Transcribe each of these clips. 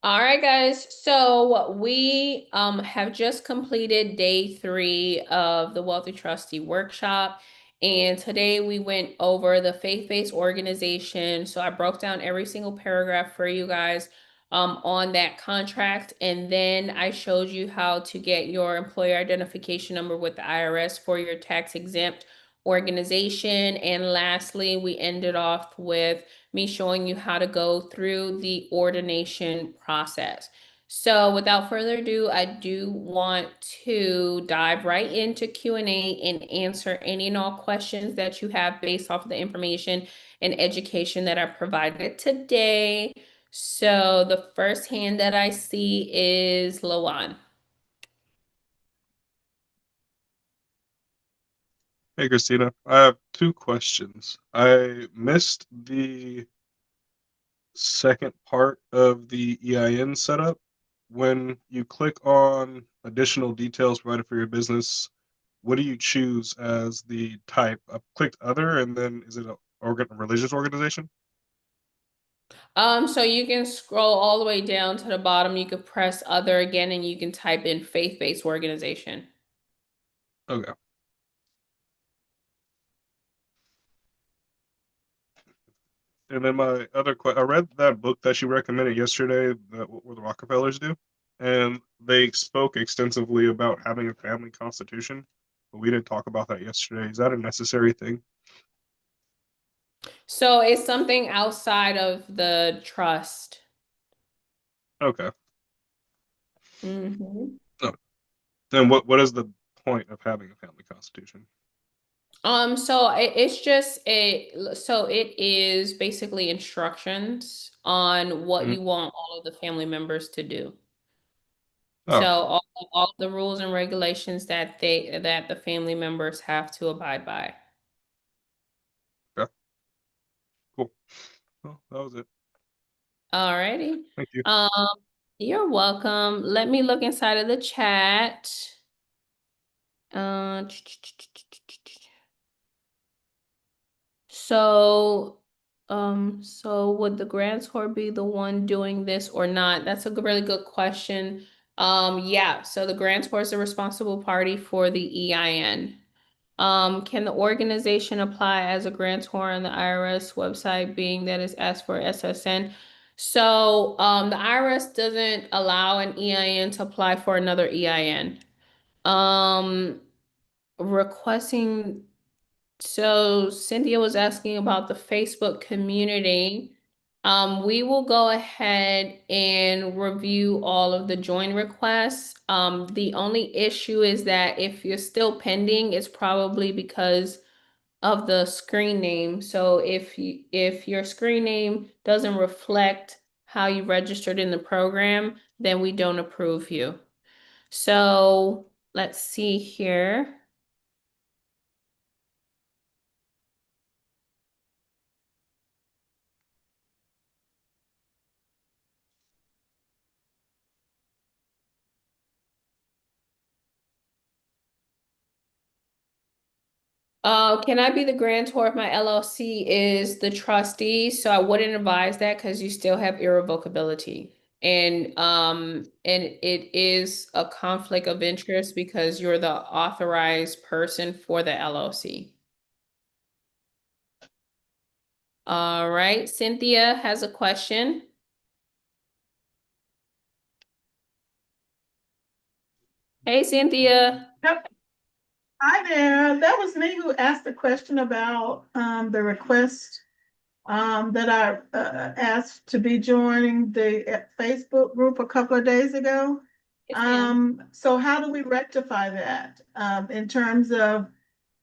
All right, guys. So we have just completed day 3 of the Wealthy Trustee workshop. And today we went over the faith-based organization. So I broke down every single paragraph for you guys on that contract. And then I showed you how to get your employer identification number with the IRS for your tax exempt organization. And lastly, we ended off with me showing you how to go through the ordination process. So without further ado, I do want to dive right into Q&A and answer any and all questions that you have based off of the information and education that I provided today. So the first hand that I see is Lawan. Hey, Christina. I have two questions. I missed the second part of the EIN setup. When you click on additional details provided for your business, what do you choose as the type? I clicked other, and then is it a religious organization? So you can scroll all the way down to the bottom. You could press other again and you can type in faith-based organization. Okay. And then my other question, I read that book that you recommended yesterday, that What the Rockefellers Do, and they spoke extensively about having a family constitution, but we didn't talk about that yesterday. Is that a necessary thing? So it's something outside of the trust. Okay. Hmm. No. Then what is the point of having a family constitution? So it's just so it is basically instructions on what Mhm. you want all of the family members to do. So Oh, all the rules and regulations that the family members have to abide by. okay, cool. Well, that was it. Alrighty. Thank you. Um, you're welcome. Let me look inside of the chat. Uh, So, so would the grantor be the one doing this or not? That's a really good question. Yeah, so the grantor is the responsible party for the EIN. Can the organization apply as a grantor on the IRS website, being that it's asked for SSN? So, the IRS doesn't allow an EIN to apply for another EIN. Um, requesting so Cynthia was asking about the Facebook community. We will go ahead and review all of the join requests. The only issue is that if you're still pending, it's probably because of the screen name. So if your screen name doesn't reflect how you registered in the program, then we don't approve you. So let's see here. Can I be the grantor if my LLC is the trustee? So I wouldn't advise that because you still have irrevocability. And it is a conflict of interest because you're the authorized person for the LLC. All right, Cynthia has a question. Hey, Cynthia. Yep. Hi there. That was me who asked the question about the request that I asked to be joining the Facebook group a couple of days ago. Yes, ma'am. So how do we rectify that in terms of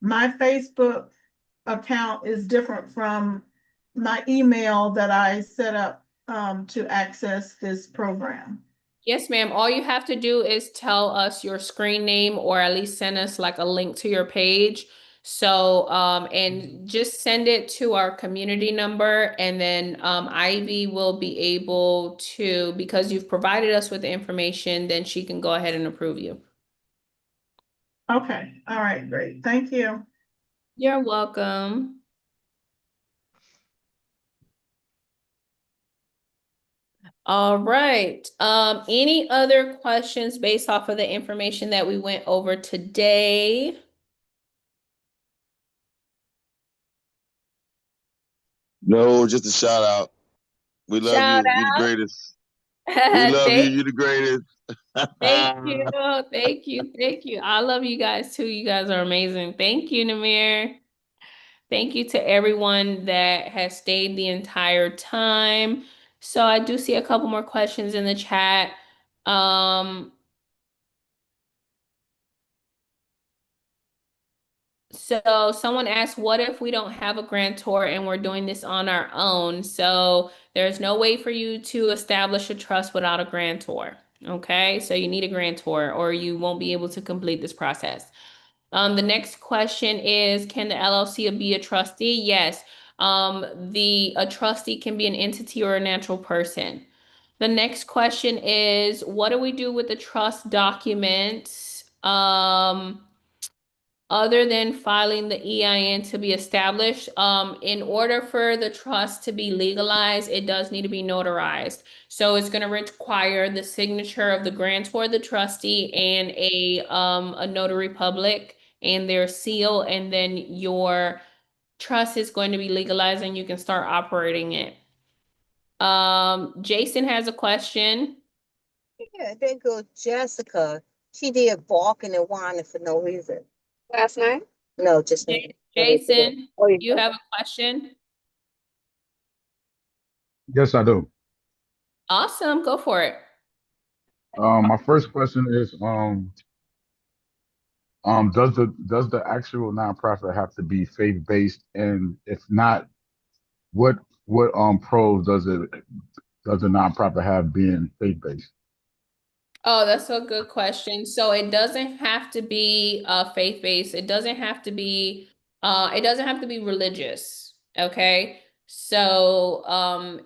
my Facebook account is different from my email that I set up to access this program? Yes, ma'am. All you have to do is tell us your screen name or at least send us like a link to your page. So, and just send it to our community number and then Ivy will be able to, because you've provided us with the information, then she can go ahead and approve you. Okay. All right. Great. Thank you. You're welcome. All right. Any other questions based off of the information that we went over today? No, just a shout out. We love Shout you. You the greatest. We out. love you. You the greatest. Thank you. Thank you. Thank you. I love you guys too. You guys are amazing. Thank you, Namir. Thank you to everyone that has stayed the entire time. So I do see a couple more questions in the chat. Um, So someone asked, what if we don't have a grantor and we're doing this on our own? So there's no way for you to establish a trust without a grantor. Okay, so you need a grantor or you won't be able to complete this process. The next question is, can the LLC be a trustee? Yes. A trustee can be an entity or a natural person. The next question is, what do we do with the trust documents? Other than filing the EIN to be established, in order for the trust to be legalized, it does need to be notarized. So it's going to require the signature of the grantor, the trustee, and a notary public and their seal, and then your trust is going to be legalized and you can start operating it. Jason has a question. Yeah, there goes Jessica. She did balking and whining for no reason. Last night? No, just now. Jason, Oh, yeah. you have a question? Yes, I do. Awesome, go for it. My first question is, does the actual nonprofit have to be faith-based? And if not, what pros does the nonprofit have being faith-based? Oh, that's a good question. So it doesn't have to be faith-based. It doesn't have to be religious. Okay. So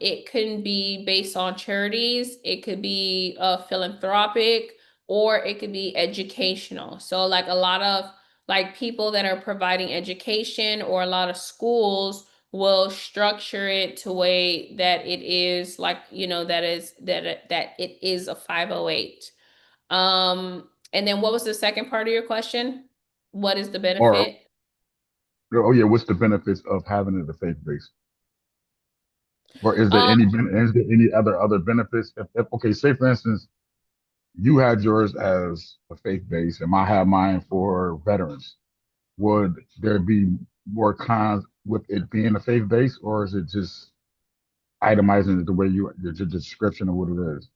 it can be based on charities, it could be philanthropic, or it could be educational. So like a lot of like people that are providing education or a lot of schools will structure it to way that it is like, that it is a 508. And then what was the second part of your question? What is the Or, benefit? oh yeah, what's the benefits of having it a faith-based? Or Um, is there any other benefits? Okay, say for instance, you had yours as a faith-based, and I have mine for veterans. Would there be more cons with it being a faith-based, or is it just itemizing it the way your description of what it is?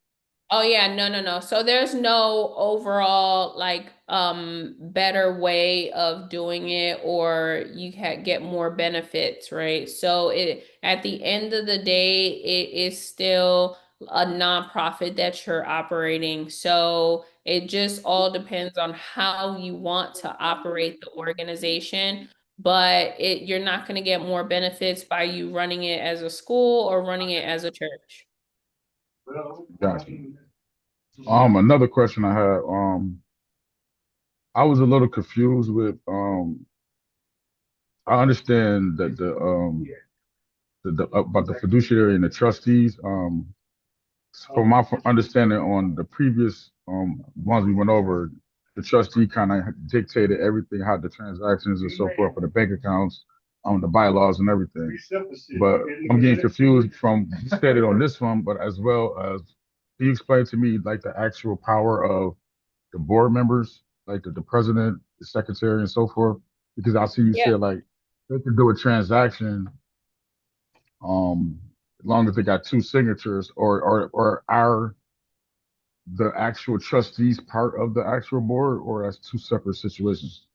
Oh yeah, no, no, no. So there's no overall like better way of doing it or you can get more benefits, right? So it at the end of the day, it is still a nonprofit that you're operating. So it just all depends on how you want to operate the organization, but you're not going to get more benefits by you running it as a school or running it as a church. Gotcha. Another question I had, I was a little confused with, I understand that about the fiduciary and the trustees. From my understanding on the previous ones we went over, the trustee kind of dictated everything, how the transactions and so forth for the bank accounts, the bylaws and everything. But I'm getting confused from you said it on this one, but as well as can you explain to me like the actual power of the board members, like the president, the secretary, and so forth? Because I see you Yeah. said like they can do a transaction as long as they got two signatures, or are the actual trustees part of the actual board, or that's two separate situations?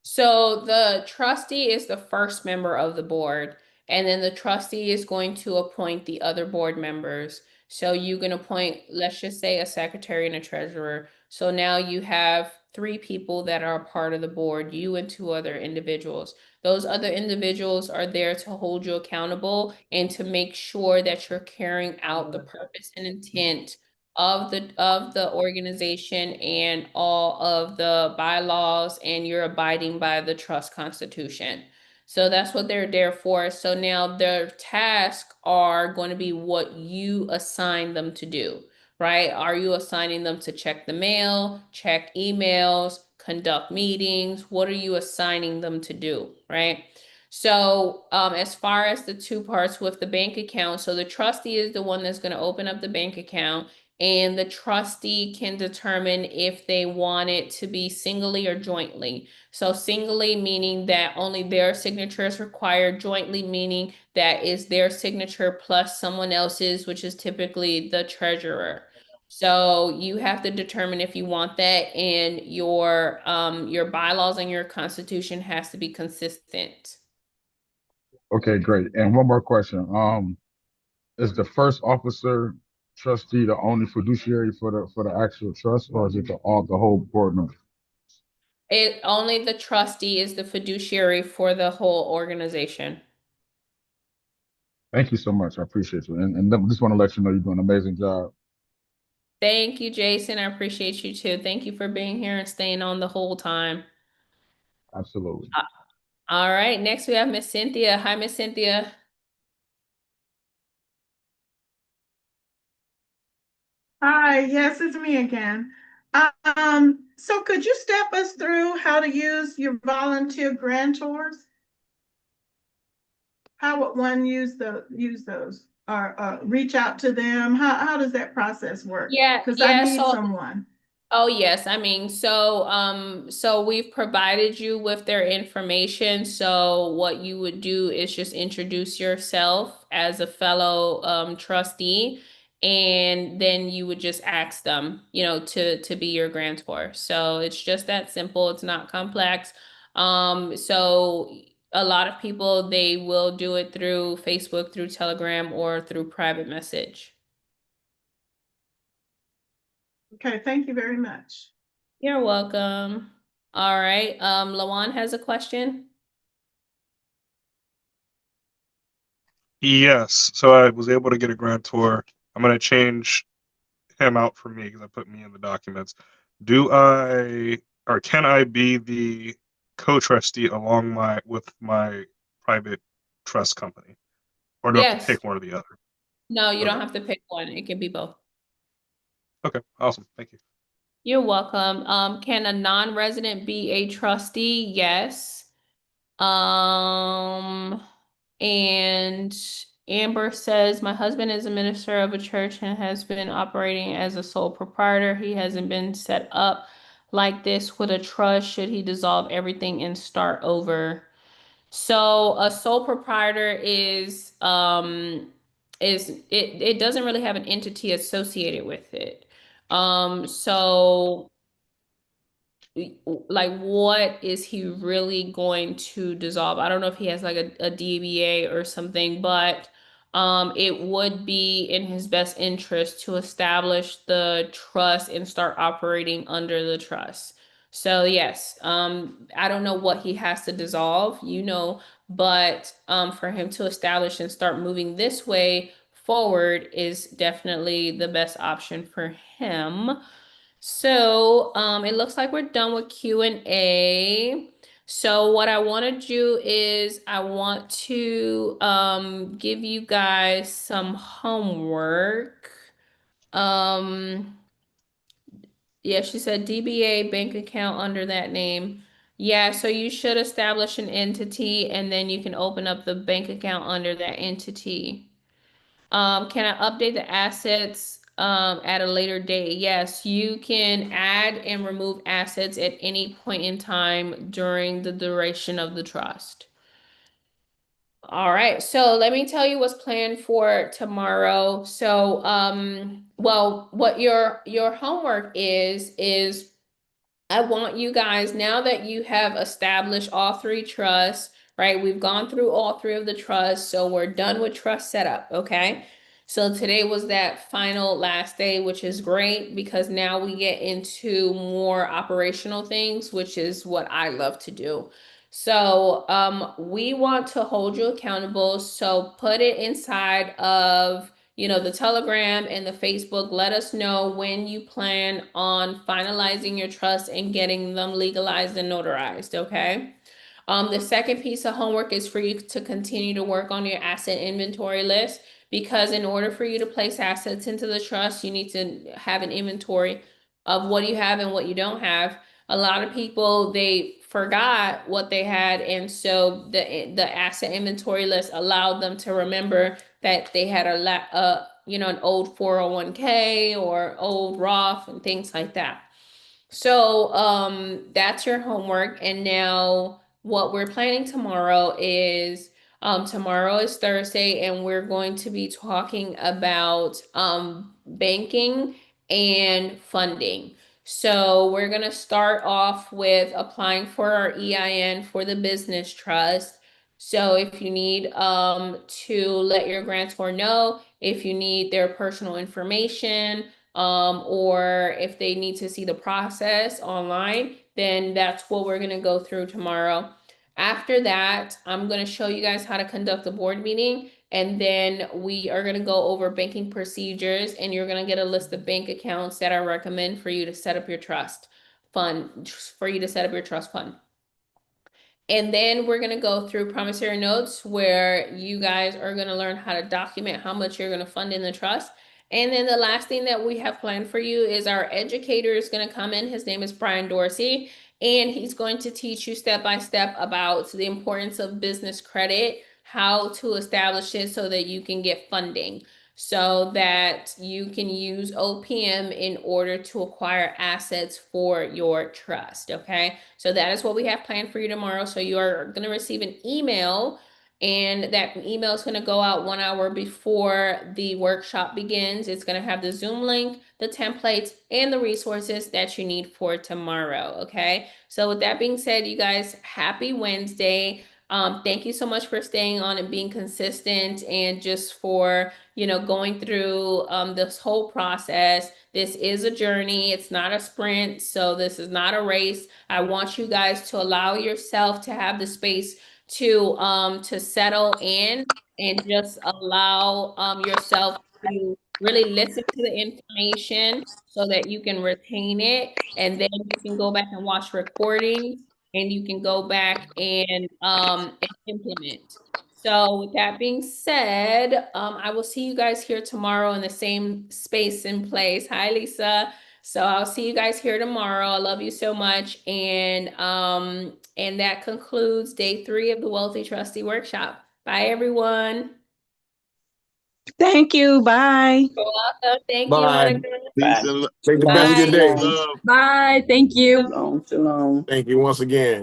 So the trustee is the first member of the board, and then the trustee is going to appoint the other board members. So you can appoint, let's just say, a secretary and a treasurer. So now you have three people that are a part of the board, you and two other individuals. Those other individuals are there to hold you accountable and to make sure that you're carrying out the purpose and intent of the organization and all of the bylaws and you're abiding by the trust constitution. So that's what they're there for. So now their tasks are going to be what you assign them to do, right? Are you assigning them to check the mail, check emails, conduct meetings? What are you assigning them to do, right? So as far as the two parts with the bank account, so the trustee is the one that's going to open up the bank account, and the trustee can determine if they want it to be singly or jointly. So singly meaning that only their signature is required, jointly meaning that is their signature plus someone else's, which is typically the treasurer. So you have to determine if you want that, and your bylaws and your constitution has to be consistent. Okay, great. And one more question. Is the first officer trustee the only fiduciary for the actual trust, or is it the whole board member? It only the trustee is the fiduciary for the whole organization. Thank you so much. I appreciate you. And just want to let you know you're doing an amazing job. Thank you, Jason. I appreciate you too. Thank you for being here and staying on the whole time. Absolutely. All right, next we have Miss Cynthia. Hi, Miss Cynthia. Hi, yes, it's me again. So could you step us through how to use your volunteer grantors? How would one use those or reach out to them? How does that process work? Yeah, Because I yeah. need So someone. oh, yes. I mean, so we've provided you with their information. So what you would do is just introduce yourself as a fellow trustee, and then you would just ask them, to be your grantor. So it's just that simple. It's not complex. So a lot of people, they will do it through Facebook, through Telegram, or through private message. Okay, thank you very much. You're welcome. All right. Lawan has a question. Yes. So I was able to get a grantor. I'm gonna change him out for me because I put me in the documents. Do I or can I be the co-trustee along with my private trust company, or do I have to Yes. pick one or the other? No, you don't Okay. have to pick one. It can be both. Okay. Awesome. Thank you. You're welcome. Can a non-resident be a trustee? Yes. Um, and Amber says, my husband is a minister of a church and has been operating as a sole proprietor. He hasn't been set up like this with a trust. Should he dissolve everything and start over? So a sole proprietor it doesn't really have an entity associated with it. So like what is he really going to dissolve? I don't know if he has like a DBA or something, but it would be in his best interest to establish the trust and start operating under the trust. So yes, I don't know what he has to dissolve, but for him to establish and start moving this way forward is definitely the best option for him. So it looks like we're done with Q&A. So what I want to do is I want to give you guys some homework. Um, yeah, she said DBA bank account under that name. Yeah, so you should establish an entity and then you can open up the bank account under that entity. Can I update the assets at a later date? Yes, you can add and remove assets at any point in time during the duration of the trust. All right, so let me tell you what's planned for tomorrow. So, well, what your homework is I want you guys, now that you have established all three trusts, right? We've gone through all three of the trusts, so we're done with trust setup, okay? So today was that final last day, which is great because now we get into more operational things, which is what I love to do. So we want to hold you accountable. So put it inside of the Telegram and the Facebook. Let us know when you plan on finalizing your trust and getting them legalized and notarized, okay? The second piece of homework is for you to continue to work on your asset inventory list, because in order for you to place assets into the trust, you need to have an inventory of what you have and what you don't have. A lot of people, they forgot what they had, and so the asset inventory list allowed them to remember that they had an old 401k or old Roth and things like that. So that's your homework. And now what we're planning tomorrow is Thursday, and we're going to be talking about banking and funding. So we're going to start off with applying for our EIN for the business trust. So if you need to let your grantor know, if you need their personal information, or if they need to see the process online, then that's what we're going to go through tomorrow. After that, I'm going to show you guys how to conduct a board meeting, and then we are going to go over banking procedures, and you're going to get a list of bank accounts that I recommend for you to set up your trust fund. And then we're going to go through promissory notes, where you guys are going to learn how to document how much you're going to fund in the trust. And then the last thing that we have planned for you is our educator is going to come in. His name is Brian Dorsey, and he's going to teach you step by step about the importance of business credit, how to establish it so that you can get funding, so that you can use OPM in order to acquire assets for your trust. Okay, so that is what we have planned for you tomorrow. So you are going to receive an email, and that email is going to go out 1 hour before the workshop begins. It's going to have the Zoom link, the templates, and the resources that you need for tomorrow. Okay, so with that being said, you guys, happy Wednesday. Thank you so much for staying on and being consistent, and just for, going through this whole process. This is a journey. It's not a sprint. So this is not a race. I want you guys to allow yourself to have the space to settle in, and just allow yourself to really listen to the information so that you can retain it, and then you can go back and watch recordings, and you can go back and implement. So with that being said, I will see you guys here tomorrow in the same space and place. Hi, Lisa. So I'll see you guys here tomorrow. I love you so much. And that concludes day 3 of the Wealthy Trustee Workshop. Bye, everyone. Thank you. Bye. You're welcome. Thank you, Bye. Monica. Peace and make the Bye. best of your day. Bye. Thank you. Thank you once again.